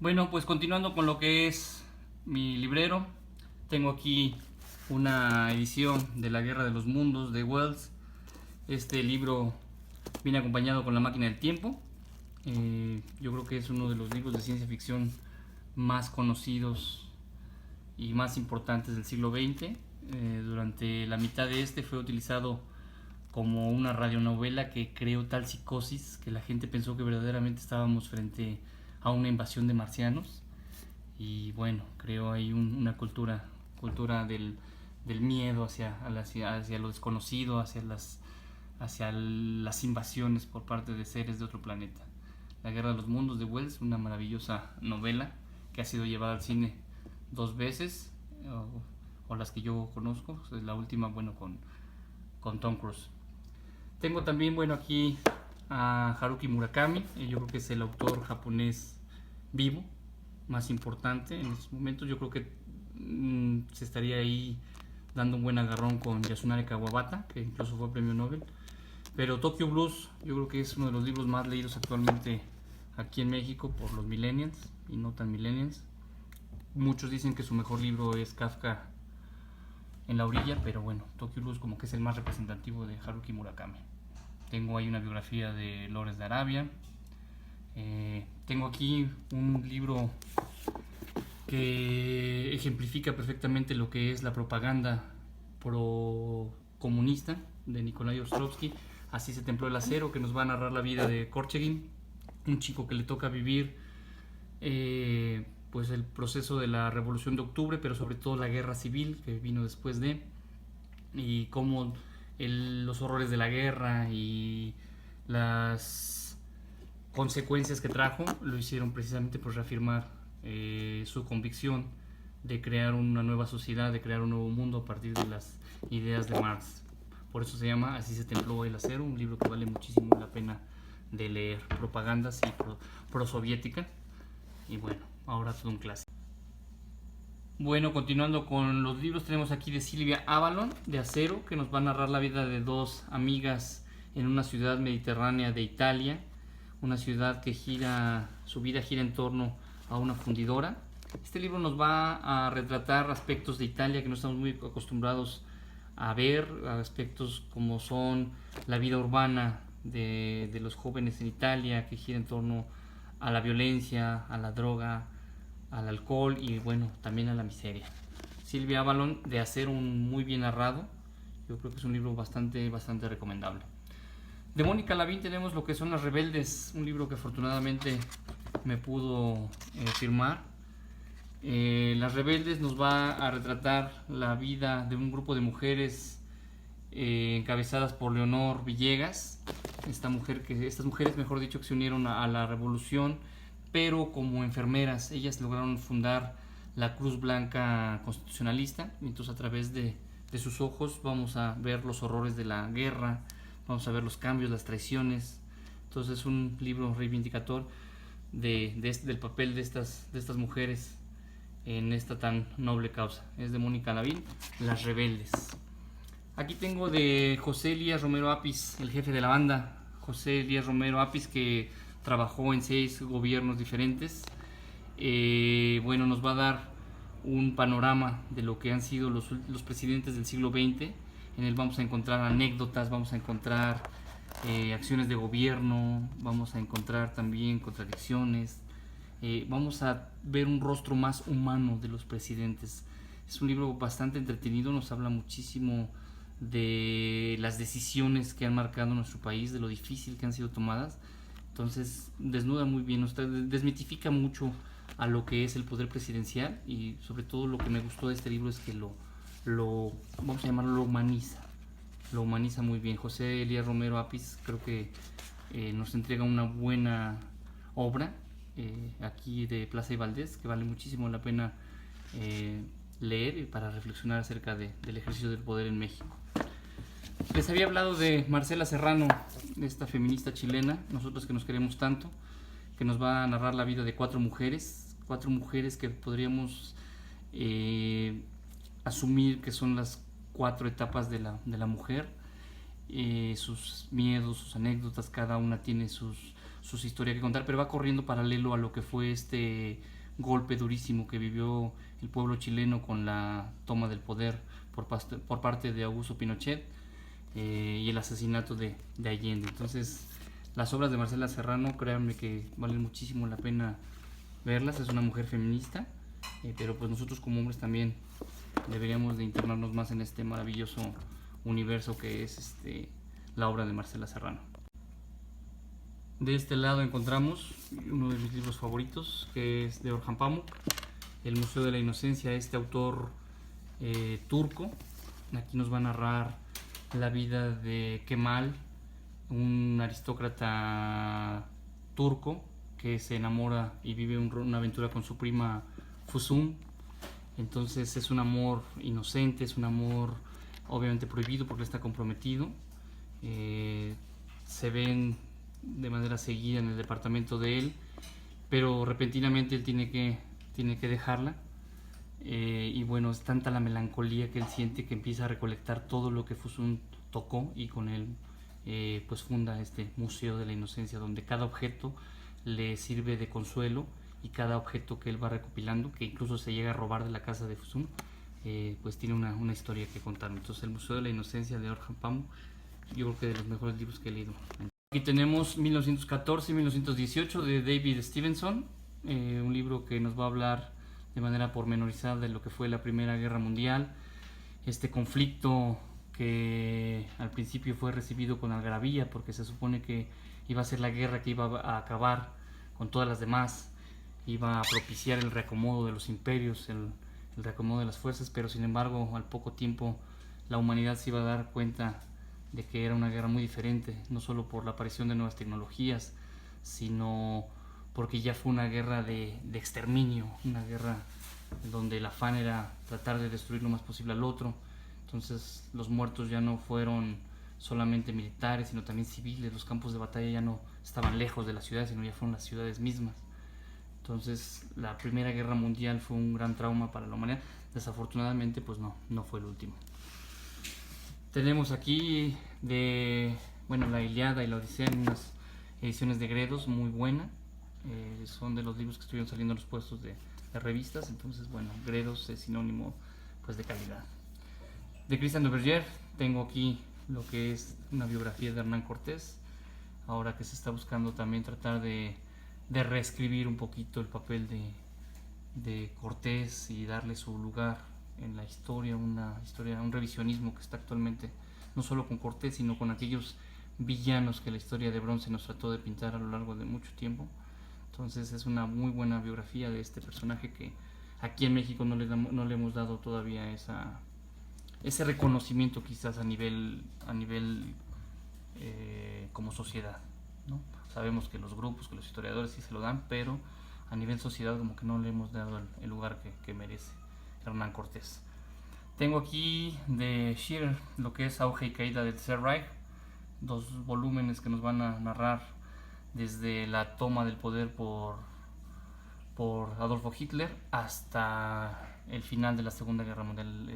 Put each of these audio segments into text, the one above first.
Bueno, pues continuando con lo que es mi librero, tengo aquí una edición de La Guerra de los Mundos de Wells. Este libro viene acompañado con La Máquina del Tiempo. Yo creo que es uno de los libros de ciencia ficción más conocidos y más importantes del siglo XX. Durante la mitad de este fue utilizado como una radionovela que creó tal psicosis que la gente pensó que verdaderamente estábamos frente a una invasión de marcianos. Y bueno, creó ahí una cultura del miedo hacia lo desconocido, hacia las invasiones por parte de seres de otro planeta. La Guerra de los Mundos de Wells, una maravillosa novela que ha sido llevada al cine 2 veces, o las que yo conozco, la última, bueno, con Tom Cruise. Tengo también, bueno, aquí a Haruki Murakami. Yo creo que es el autor japonés vivo más importante en estos momentos. Yo creo que se estaría ahí dando un buen agarrón con Yasunari Kawabata, que incluso fue premio Nobel. Pero Tokyo Blues yo creo que es uno de los libros más leídos actualmente aquí en México por los millennials y no tan millennials. Muchos dicen que su mejor libro es Kafka en la orilla, pero bueno, Tokyo Blues como que es el más representativo de Haruki Murakami. Tengo ahí una biografía de Lores de Arabia. Tengo aquí un libro que ejemplifica perfectamente lo que es la propaganda pro-comunista de Nikolai Ostrovsky. Así se templó el acero, que nos va a narrar la vida de Korchagin, un chico que le toca vivir pues el proceso de la Revolución de Octubre, pero sobre todo la guerra civil que vino después de, y cómo los horrores de la guerra y las consecuencias que trajo lo hicieron precisamente por reafirmar su convicción de crear una nueva sociedad, de crear un nuevo mundo a partir de las ideas de Marx. Por eso se llama Así se templó el acero, un libro que vale muchísimo la pena de leer. Propaganda así pro-soviética. Y bueno, ahora todo un clásico. Bueno, continuando con los libros, tenemos aquí de Silvia Avalon, de Acero, que nos va a narrar la vida de dos amigas en una ciudad mediterránea de Italia, una ciudad que su vida gira en torno a una fundidora. Este libro nos va a retratar aspectos de Italia que no estamos muy acostumbrados a ver, aspectos como son la vida urbana de los jóvenes en Italia, que gira en torno a la violencia, a la droga, al alcohol y bueno, también a la miseria. Silvia Avalon, de Acero, muy bien narrado. Yo creo que es un libro bastante recomendable. De Mónica Lavín tenemos lo que son Las Rebeldes, un libro que afortunadamente me pudo firmar. Las Rebeldes nos va a retratar la vida de un grupo de mujeres encabezadas por Leonor Villegas, estas mujeres, mejor dicho, que se unieron a la revolución, pero como enfermeras. Ellas lograron fundar la Cruz Blanca Constitucionalista. Entonces, a través de sus ojos vamos a ver los horrores de la guerra, vamos a ver los cambios, las traiciones. Entonces es un libro reivindicator del papel de estas mujeres en esta tan noble causa. Es de Mónica Lavín, Las Rebeldes. Aquí tengo de José Elías Romero Apis, el jefe de la banda. José Elías Romero Apis, que trabajó en 6 gobiernos diferentes. Bueno, nos va a dar un panorama de lo que han sido los presidentes del siglo XX. En él vamos a encontrar anécdotas, vamos a encontrar acciones de gobierno, vamos a encontrar también contradicciones. Vamos a ver un rostro más humano de los presidentes. Es un libro bastante entretenido, nos habla muchísimo de las decisiones que han marcado nuestro país, de lo difícil que han sido tomadas. Entonces desnuda muy bien, desmitifica mucho a lo que es el poder presidencial, y sobre todo lo que me gustó de este libro es que vamos a llamarlo, lo humaniza muy bien. José Elías Romero Apis creo que nos entrega una buena obra aquí de Plaza y Valdés, que vale muchísimo la pena leer para reflexionar acerca del ejercicio del poder en México. Les había hablado de Marcela Serrano, esta feminista chilena, Nosotros que nos queremos tanto, que nos va a narrar la vida de 4 mujeres que podríamos asumir que son las 4 etapas de la mujer. Sus miedos, sus anécdotas, cada una tiene sus sus historias que contar, pero va corriendo paralelo a lo que fue este golpe durísimo que vivió el pueblo chileno con la toma del poder por parte de Augusto Pinochet, y el asesinato de Allende. Entonces, las obras de Marcela Serrano, créanme que valen muchísimo la pena verlas. Es una mujer feminista, pero pues nosotros como hombres también deberíamos de internarnos más en este maravilloso universo que es la obra de Marcela Serrano. De este lado encontramos uno de mis libros favoritos, que es de Orhan Pamuk, El Museo de la Inocencia, este autor turco. Aquí nos va a narrar la vida de Kemal, un aristócrata turco que se enamora y vive una aventura con su prima Füsun. Entonces es un amor inocente, es un amor obviamente prohibido porque está comprometido. Se ven de manera seguida en el departamento de él, pero repentinamente él tiene que dejarla. Y bueno, es tanta la melancolía que él siente que empieza a recolectar todo lo que Füsun tocó, y con él pues funda este Museo de la Inocencia, donde cada objeto le sirve de consuelo, y cada objeto que él va recopilando, que incluso se llega a robar de la casa de Füsun, pues tiene una historia que contar. Entonces el Museo de la Inocencia de Orhan Pamuk, yo creo que de los mejores libros que he leído. Aquí tenemos 1914 y 1918 de David Stevenson, un libro que nos va a hablar de manera pormenorizada de lo que fue la Primera Guerra Mundial, este conflicto que al principio fue recibido con algarabía porque se supone que iba a ser la guerra que iba a acabar con todas las demás, iba a propiciar el reacomodo de los imperios, el reacomodo de las fuerzas, pero sin embargo al poco tiempo la humanidad se iba a dar cuenta de que era una guerra muy diferente, no solo por la aparición de nuevas tecnologías, sino porque ya fue una guerra de exterminio, una guerra donde el afán era tratar de destruir lo más posible al otro. Entonces los muertos ya no fueron solamente militares, sino también civiles. Los campos de batalla ya no estaban lejos de las ciudades, sino ya fueron las ciudades mismas. Entonces la Primera Guerra Mundial fue un gran trauma para la humanidad. Desafortunadamente pues no fue el último. Tenemos aquí la Ilíada y la Odisea en unas ediciones de Gredos muy buenas. Son de los libros que estuvieron saliendo en los puestos de revistas. Entonces Gredos es sinónimo pues de calidad. De Christian de Berger tengo aquí lo que es una biografía de Hernán Cortés, ahora que se está buscando también tratar de reescribir un poquito el papel de Cortés y darle su lugar en la historia, un revisionismo que está actualmente no solo con Cortés, sino con aquellos villanos que la historia de bronce nos trató de pintar a lo largo de mucho tiempo. Entonces es una muy buena biografía de este personaje que aquí en México no le hemos dado todavía ese reconocimiento quizás a nivel como sociedad, ¿no? Sabemos que los grupos, que los historiadores sí se lo dan, pero a nivel sociedad como que no le hemos dado el lugar que merece Hernán Cortés. Tengo aquí de Scherer lo que es Auge y Caída del Tercer Reich, 2 volúmenes que nos van a narrar desde la toma del poder por Adolfo Hitler hasta el final de la Segunda Guerra Mundial,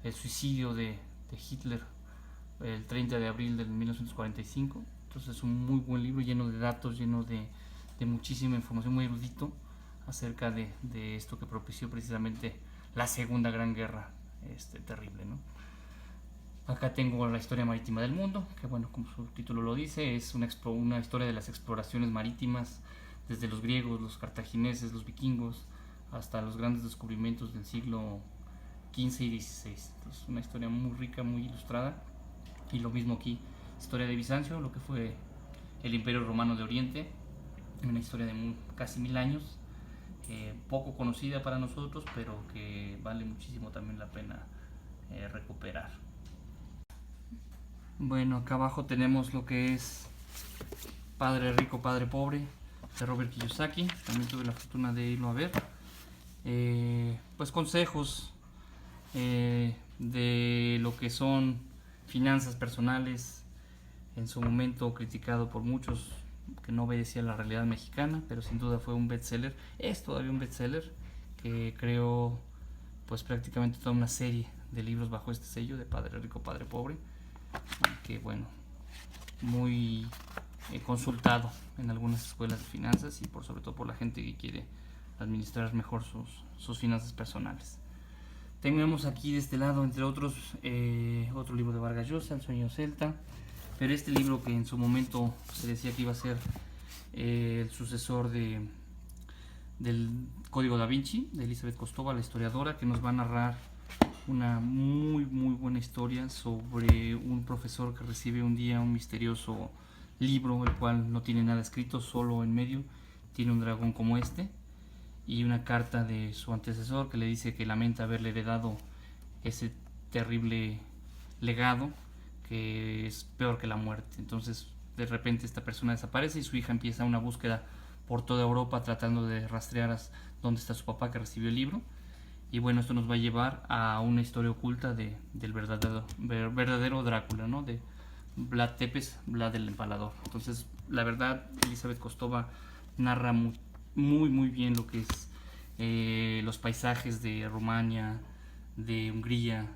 el suicidio de Hitler el 30 de abril de 1945. Entonces es un muy buen libro, lleno de datos, lleno de muchísima información, muy erudito acerca de esto que propició precisamente la Segunda Gran Guerra terrible, ¿no? Acá tengo la historia marítima del mundo, que bueno, como su título lo dice, es una historia de las exploraciones marítimas desde los griegos, los cartagineses, los vikingos, hasta los grandes descubrimientos del siglo XV y XVI. Entonces, una historia muy rica, muy ilustrada. Y lo mismo aquí, historia de Bizancio, lo que fue el Imperio Romano de Oriente, una historia de casi 1000 años, poco conocida para nosotros, pero que vale muchísimo también la pena recuperar. Bueno, acá abajo tenemos lo que es Padre Rico, Padre Pobre, de Robert Kiyosaki. También tuve la fortuna de irlo a ver. Pues consejos de lo que son finanzas personales, en su momento criticado por muchos, que no obedecía a la realidad mexicana, pero sin duda fue un bestseller. Es todavía un bestseller que creó pues prácticamente toda una serie de libros bajo este sello de Padre Rico, Padre Pobre, que bueno, muy consultado en algunas escuelas de finanzas y sobre todo por la gente que quiere administrar mejor sus finanzas personales. Tenemos aquí de este lado, entre otros, otro libro de Vargas Llosa, El sueño celta, pero este libro que en su momento se decía que iba a ser el sucesor del Código Da Vinci, de Elizabeth Kostova, la historiadora, que nos va a narrar una muy buena historia sobre un profesor que recibe un día un misterioso libro, el cual no tiene nada escrito, solo en medio tiene un dragón como este y una carta de su antecesor que le dice que lamenta haberle heredado ese terrible legado que es peor que la muerte. Entonces de repente esta persona desaparece y su hija empieza una búsqueda por toda Europa tratando de rastrear dónde está su papá que recibió el libro. Y bueno, esto nos va a llevar a una historia oculta del verdadero Drácula, ¿no? De Vlad Tepes, Vlad el Empalador. Entonces, la verdad, Elizabeth Kostova narra muy bien lo que es los paisajes de Rumania, de Hungría,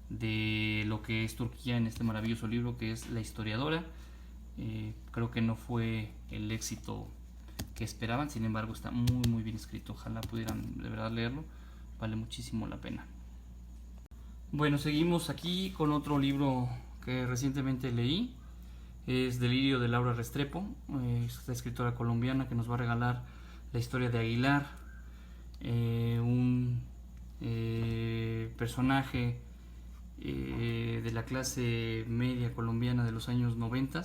de lo que es Turquía en este maravilloso libro que es La historiadora. Creo que no fue el éxito que esperaban, sin embargo está muy bien escrito. Ojalá pudieran de verdad leerlo, vale muchísimo la pena. Bueno, seguimos aquí con otro libro que recientemente leí. Es Delirio de Laura Restrepo, esta escritora colombiana que nos va a regalar la historia de Aguilar, un personaje de la clase media colombiana de los años 90,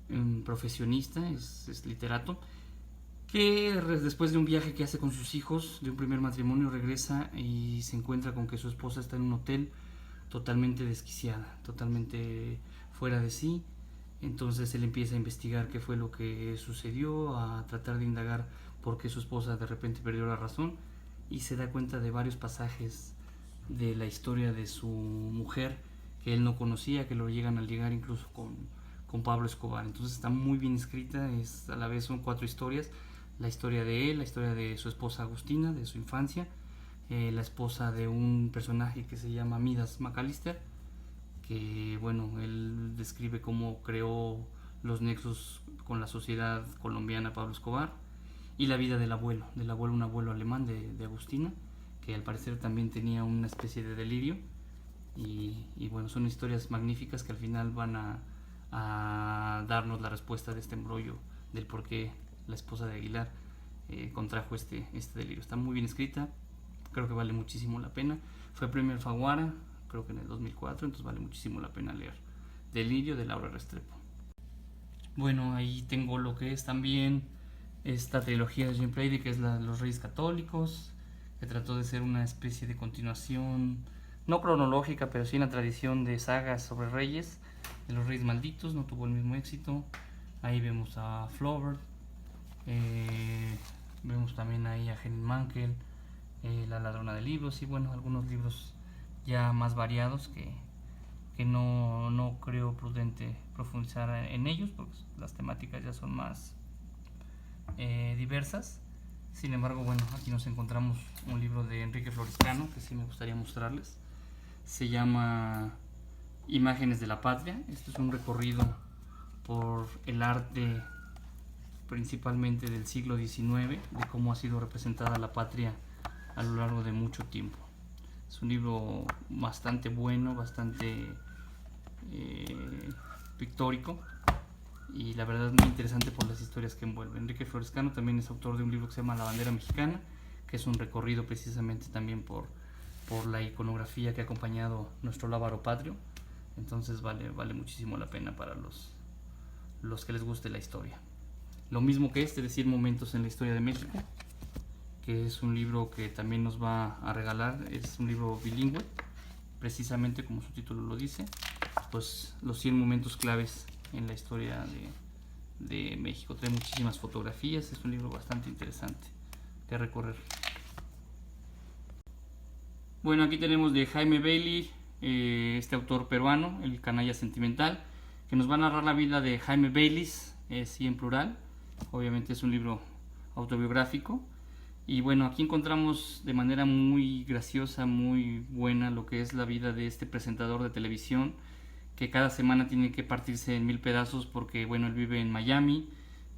un profesionista, es literato, que después de un viaje que hace con sus hijos de un primer matrimonio regresa y se encuentra con que su esposa está en un hotel totalmente desquiciada, totalmente fuera de sí. Entonces él empieza a investigar qué fue lo que sucedió, a tratar de indagar por qué su esposa de repente perdió la razón y se da cuenta de varios pasajes de la historia de su mujer que él no conocía, que lo llegan a ligar incluso con Pablo Escobar. Entonces está muy bien escrita, a la vez son 4 historias: la historia de él, la historia de su esposa Agustina, de su infancia, la esposa de un personaje que se llama Midas McAllister, que bueno, él describe cómo creó los nexos con la sociedad colombiana Pablo Escobar, y la vida del abuelo, un abuelo alemán de Agustina, que al parecer también tenía una especie de delirio, y bueno, son historias magníficas que al final van a darnos la respuesta de este embrollo del por qué la esposa de Aguilar contrajo este delirio. Está muy bien escrita, creo que vale muchísimo la pena. Fue premio Alfaguara, creo que en el 2004, entonces vale muchísimo la pena leer Delirio de Laura Restrepo. Bueno, ahí tengo lo que es también esta trilogía de Jim Brady, que es Los Reyes Católicos, que trató de ser una especie de continuación, no cronológica, pero sí una tradición de sagas sobre reyes, de los Reyes Malditos. No tuvo el mismo éxito. Ahí vemos a Flaubert, vemos también ahí a Henning Mankell, La Ladrona de Libros, y bueno, algunos libros ya más variados que no creo prudente profundizar en ellos, porque las temáticas ya son más diversas. Sin embargo, bueno, aquí nos encontramos un libro de Enrique Florescano que sí me gustaría mostrarles. Se llama Imágenes de la Patria. Este es un recorrido por el arte principalmente del siglo XIX, de cómo ha sido representada la patria a lo largo de mucho tiempo. Es un libro bastante bueno, bastante pictórico, y la verdad es muy interesante por las historias que envuelve. Enrique Florescano también es autor de un libro que se llama La Bandera Mexicana, que es un recorrido precisamente también por la iconografía que ha acompañado nuestro lábaro patrio. Entonces vale muchísimo la pena para los que les guste la historia. Lo mismo que es decir, Momentos en la Historia de México, que es un libro que también nos va a regalar. Es un libro bilingüe, precisamente como su título lo dice, pues los 100 momentos claves en la historia de México. Trae muchísimas fotografías, es un libro bastante interesante que recorrer. Bueno, aquí tenemos de Jaime Bailey, este autor peruano, El Canalla Sentimental, que nos va a narrar la vida de Jaime Bailey, sí en plural. Obviamente es un libro autobiográfico. Y bueno, aquí encontramos de manera muy graciosa, muy buena, lo que es la vida de este presentador de televisión que cada semana tiene que partirse en 1000 pedazos porque, bueno, él vive en Miami,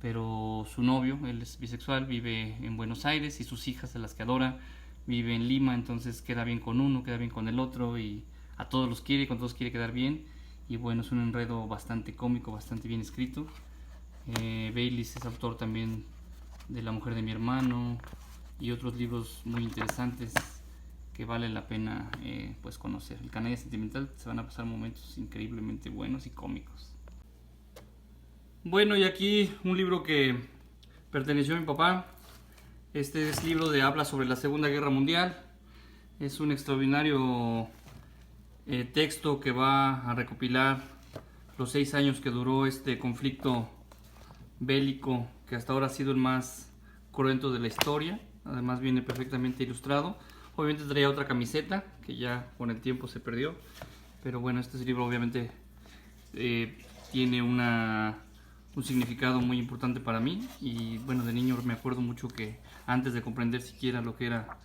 pero su novio, él es bisexual, vive en Buenos Aires y sus hijas, a las que adora, vive en Lima, entonces queda bien con uno, queda bien con el otro y a todos los quiere, con todos quiere quedar bien. Y bueno, es un enredo bastante cómico, bastante bien escrito. Baylis es autor también de La mujer de mi hermano y otros libros muy interesantes que vale la pena pues conocer. El Canalla Sentimental, se van a pasar momentos increíblemente buenos y cómicos. Bueno, y aquí un libro que perteneció a mi papá. Este es libro de habla sobre la Segunda Guerra Mundial. Es un extraordinario texto que va a recopilar los 6 años que duró este conflicto bélico, que hasta ahora ha sido el más cruento de la historia. Además viene perfectamente ilustrado. Obviamente traía otra camiseta que ya con el tiempo se perdió, pero bueno, este libro obviamente tiene un significado muy importante para mí. Y bueno, de niño me acuerdo mucho que antes de comprender siquiera lo que era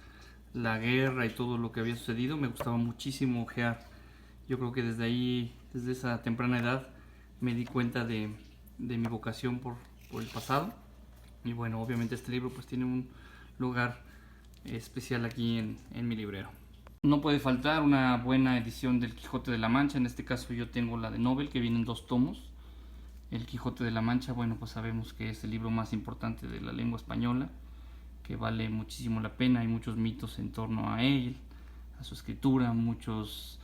la guerra y todo lo que había sucedido, me gustaba muchísimo ojear. Yo creo que desde ahí, desde esa temprana edad, me di cuenta de mi vocación por el pasado. Y bueno, obviamente este libro pues tiene un lugar especial aquí en mi librero. No puede faltar una buena edición del Quijote de la Mancha. En este caso yo tengo la de Nobel, que viene en 2 tomos. El Quijote de la Mancha, bueno, pues sabemos que es el libro más importante de la lengua española, que vale muchísimo la pena. Hay muchos mitos en torno a él, a su escritura, muchos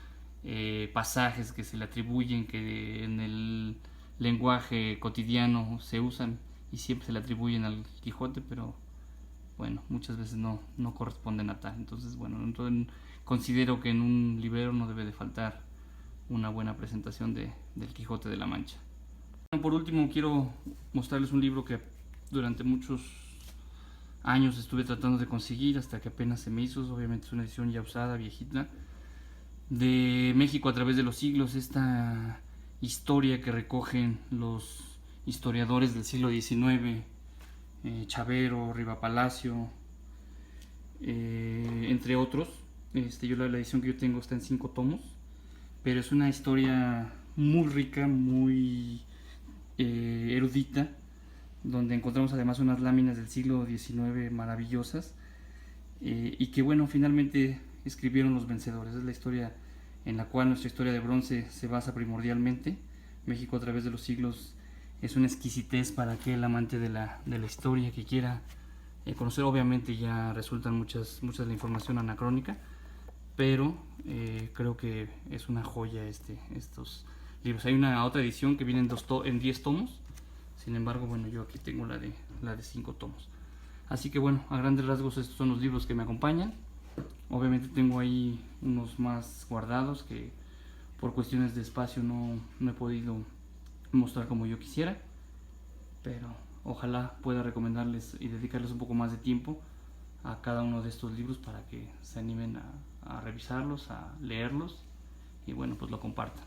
pasajes que se le atribuyen, que en el lenguaje cotidiano se usan y siempre se le atribuyen al Quijote, pero bueno, muchas veces no corresponden a tal. Entonces, bueno, entonces considero que en un librero no debe de faltar una buena presentación del Quijote de la Mancha. Por último, quiero mostrarles un libro que durante muchos años estuve tratando de conseguir hasta que apenas se me hizo. Obviamente es una edición ya usada, viejita, de México a través de los siglos. Esta historia que recogen los historiadores del siglo XIX, Chavero, Riva Palacio, entre otros. La edición que yo tengo está en 5 tomos, pero es una historia muy rica, muy erudita, donde encontramos además unas láminas del siglo XIX maravillosas, y que bueno, finalmente escribieron los vencedores. Es la historia en la cual nuestra historia de bronce se basa primordialmente. México a través de los siglos es una exquisitez para aquel amante de la historia que quiera conocer. Obviamente ya resultan muchas de la información anacrónica, pero creo que es una joya estos libros. Hay una otra edición que viene en 10 tomos. Sin embargo, bueno, yo aquí tengo la de 5 tomos. Así que bueno, a grandes rasgos estos son los libros que me acompañan. Obviamente tengo ahí unos más guardados que por cuestiones de espacio no he podido mostrar como yo quisiera, pero ojalá pueda recomendarles y dedicarles un poco más de tiempo a cada uno de estos libros para que se animen a revisarlos, a leerlos y bueno, pues lo compartan.